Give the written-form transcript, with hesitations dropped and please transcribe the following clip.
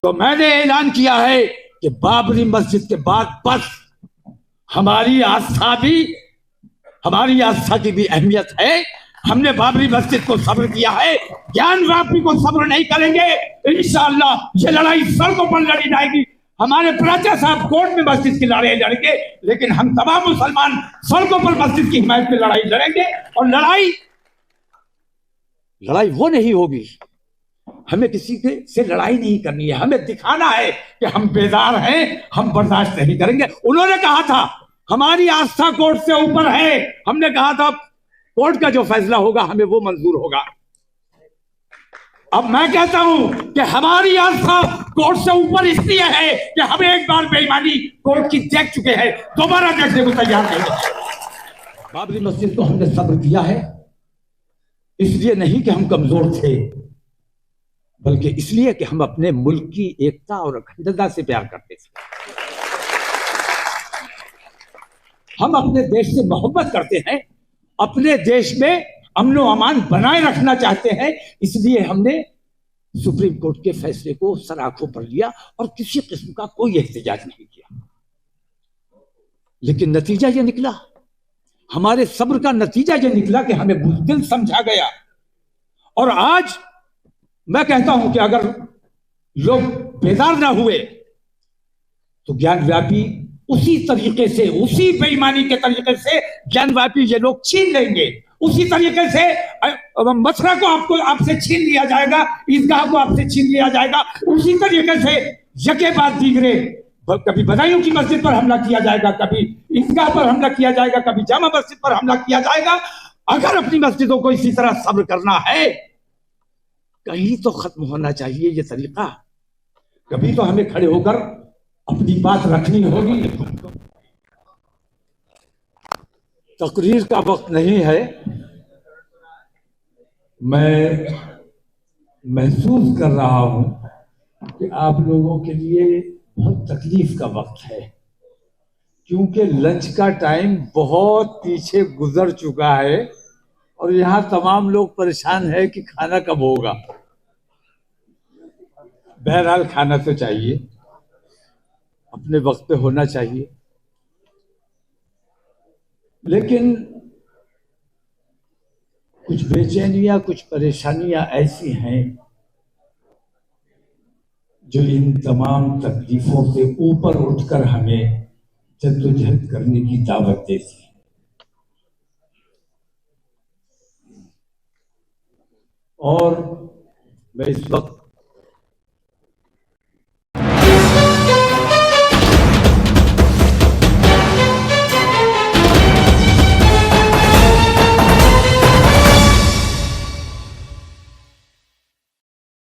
तो मैंने ऐलान किया है कि बाबरी मस्जिद के बाद बस हमारी आस्था की भी अहमियत है। हमने बाबरी मस्जिद को सब्र किया है, ज्ञान व्यापी को सब्र नहीं करेंगे। इंशाअल्लाह ये लड़ाई सड़कों पर लड़ी जाएगी। हमारे प्राचा साहब कोर्ट में मस्जिद की लड़ाई लड़ेंगे, लेकिन हम तमाम मुसलमान सड़कों पर मस्जिद की हिमायत में लड़ाई लड़ेंगे। और लड़ाई वो नहीं होगी, हमें किसी से लड़ाई नहीं करनी है। हमें दिखाना है कि हम बेदार हैं, हम बर्दाश्त नहीं करेंगे। उन्होंने कहा था हमारी आस्था कोर्ट से ऊपर है, हमने कहा था कोर्ट का जो फैसला होगा हमें वो मंजूर होगा। अब मैं कहता हूं कि हमारी आस्था कोर्ट से ऊपर इसलिए है कि हम एक बार बेईमानी कोर्ट की देख चुके हैं, दोबारा देखने को तैयार नहीं है। बाबरी मस्जिद को हमने सब्र किया है, इसलिए नहीं कि हम कमजोर थे, बल्कि इसलिए कि हम अपने मुल्क की एकता और अखंडता से प्यार करते थे। हम अपने देश से मोहब्बत करते हैं, अपने देश में अमन व अमान बनाए रखना चाहते हैं। इसलिए हमने सुप्रीम कोर्ट के फैसले को सर आंखों पर लिया और किसी किस्म का कोई एहतजाज नहीं किया। लेकिन नतीजा यह निकला, हमारे सब्र का नतीजा यह निकला कि हमें बुज़दिल समझा गया। और आज मैं कहता हूं कि अगर लोग बेदार ना हुए तो ज्ञान व्यापी उसी तरीके से, उसी बेईमानी के तरीके से ज्ञान व्यापी ये लोग छीन लेंगे। उसी तरीके से मथुरा को आपसे छीन लिया जाएगा, ईदगाह को आपसे छीन लिया जाएगा। उसी तरीके से यके बाद दीगरे, कभी बदायूं की मस्जिद पर हमला किया जाएगा, कभी ईदगाह पर हमला किया जाएगा, कभी जामा मस्जिद पर हमला किया जाएगा। अगर अपनी मस्जिदों को इसी तरह सब्र करना है, कहीं तो खत्म होना चाहिए ये तरीका। कभी तो हमें खड़े होकर अपनी बात रखनी होगी। तकरीर का वक्त नहीं है, मैं महसूस कर रहा हूं कि आप लोगों के लिए बहुत तकलीफ का वक्त है, क्योंकि लंच का टाइम बहुत पीछे गुजर चुका है और यहां तमाम लोग परेशान है कि खाना कब होगा। बहरहाल खाना तो चाहिए, अपने वक्त पे होना चाहिए, लेकिन कुछ बेचैनियां, कुछ परेशानियां ऐसी हैं जो इन तमाम तकलीफों से ऊपर उठकर हमें जद्दोजहद करने की दावत देती है। और मैं इस वक्त